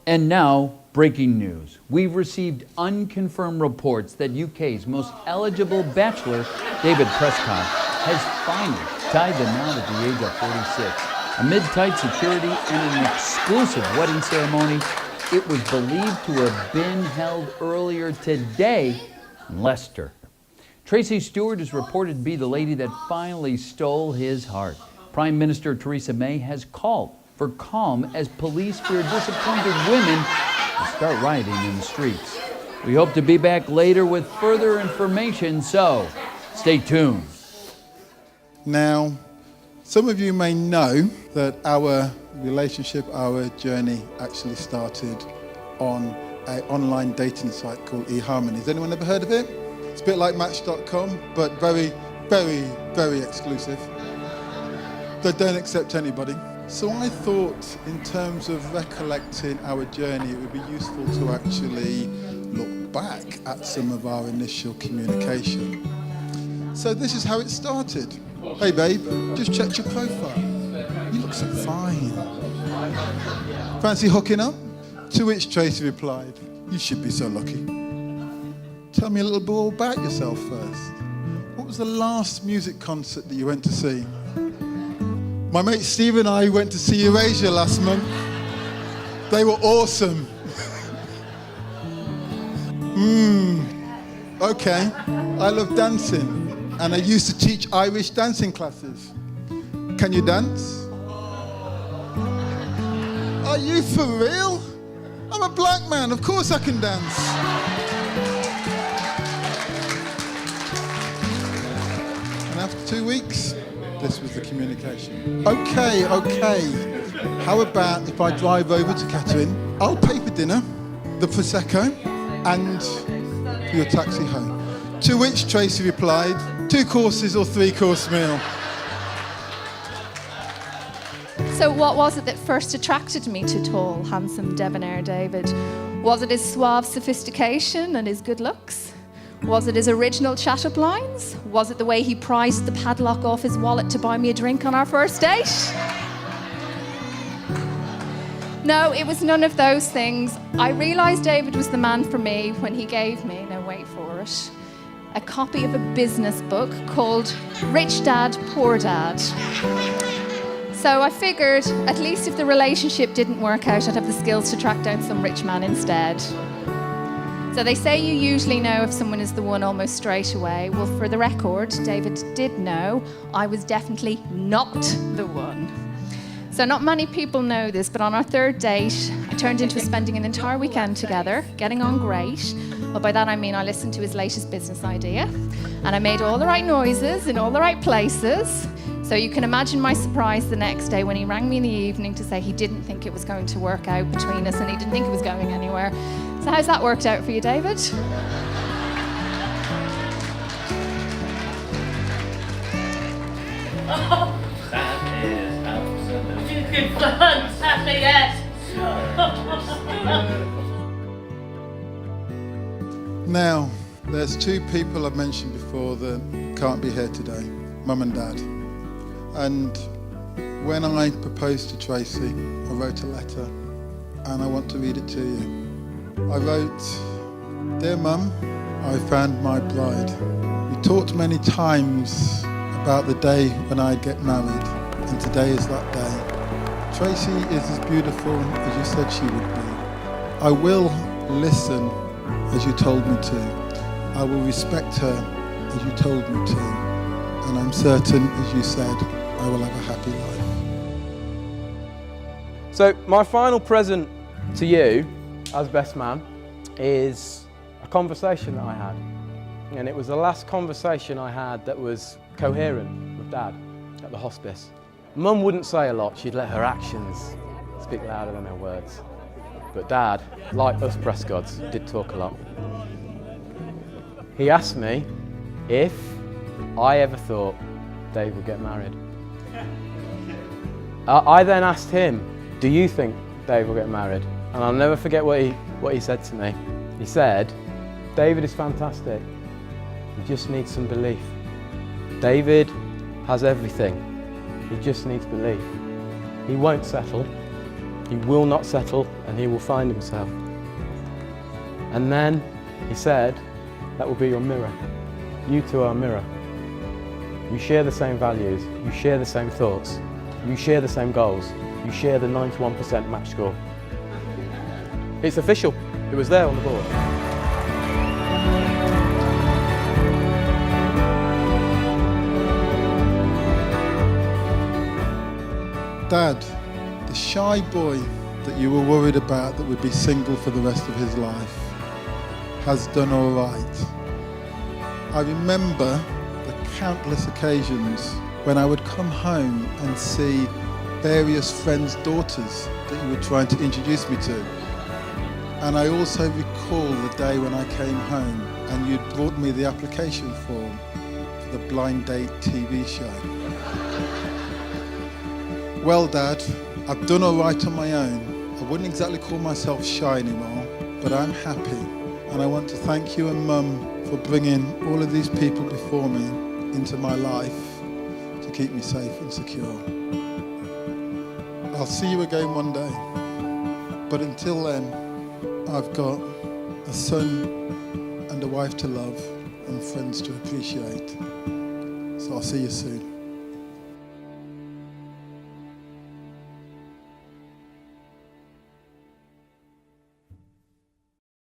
And now, breaking news. We've received unconfirmed reports that UK's most eligible bachelor, David Prescott, has finally tied the knot at the age of 46. Amid tight security and an exclusive wedding ceremony, it was believed to have been held earlier today in Leicester. Tracey Stewart is reported to be the lady that finally stole his heart. Prime Minister Theresa May has called for calm as police fear disappointed women will start rioting in the streets. We hope to be back later with further information, so stay tuned. Now, some of you may know that our relationship, our journey actually started on an online dating site called eHarmony. Has anyone ever heard of it? It's a bit like Match.com, but very, very, very exclusive. They don't accept anybody. So I thought, in terms of recollecting our journey, it would be useful to actually look back at some of our initial communication. So this is how it started. Hey babe, just checked your profile. You look so fine. Fancy hooking up? To which Tracey replied, you should be so lucky. Tell me a little bit more about yourself first. What was the last music concert that you went to see? My mate Steve and I went to see Erasure last month. They were awesome. Okay. I love dancing, and I used to teach Irish dancing classes. Can you dance? Are you for real? I'm a black man, of course I can dance. And after 2 weeks, this was the communication. Okay. How about if I drive over to Catherine? I'll pay for dinner, the Prosecco, and your taxi home. To which Tracey replied, 2 courses or 3-course meal. So what was it that first attracted me to tall, handsome, debonair David? Was it his suave sophistication and his good looks? Was it his original chat-up lines? Was it the way he prized the padlock off his wallet to buy me a drink on our first date? No, it was none of those things. I realised David was the man for me when he gave me, now wait for it, a copy of a business book called Rich Dad, Poor Dad. So I figured, at least if the relationship didn't work out, I'd have the skills to track down some rich man instead. So they say you usually know if someone is the one almost straight away. Well, for the record, David did know I was definitely not the one. So not many people know this, but on our third date, I turned into spending an entire weekend together, getting on great. Well, by that I mean I listened to his latest business idea, and I made all the right noises in all the right places. So you can imagine my surprise the next day when he rang me in the evening to say he didn't think it was going to work out between us and he didn't think it was going anywhere. So how's that worked out for you, David? Oh, that is absolutely fantastic, yes. Now, there's 2 people I've mentioned before that can't be here today, Mum and Dad. And when I proposed to Tracey, I wrote a letter, and I want to read it to you. I wrote, Dear Mum, I found my bride. We talked many times about the day when I'd get married, and today is that day. Tracey is as beautiful as you said she would be. I will listen as you told me to. I will respect her as you told me to. And I'm certain, as you said, I will have a happy life. So my final present to you, as best man, is a conversation that I had. And it was the last conversation I had that was coherent with Dad at the hospice. Mum wouldn't say a lot, she'd let her actions speak louder than her words. But Dad, like us Prescotts, did talk a lot. He asked me if I ever thought Dave would get married. I then asked him, do you think Dave will get married? And I'll never forget what he said to me. He said, David is fantastic. He just needs some belief. David has everything. He just needs belief. He won't settle. He will not settle and he will find himself. And then he said, that will be your mirror. You two are a mirror. You share the same values, you share the same thoughts, you share the same goals, you share the 91% match score. It's official, it was there on the board. Dad, the shy boy that you were worried about that would be single for the rest of his life has done all right. I remember the countless occasions when I would come home and see various friends' daughters that you were trying to introduce me to. And I also recall the day when I came home and you'd brought me the application form for the Blind Date TV show. Well, Dad, I've done all right on my own. I wouldn't exactly call myself shy anymore, but I'm happy. And I want to thank you and Mum for bringing all of these people before me into my life to keep me safe and secure. I'll see you again one day. But until then, I've got a son and a wife to love and friends to appreciate. So I'll see you soon.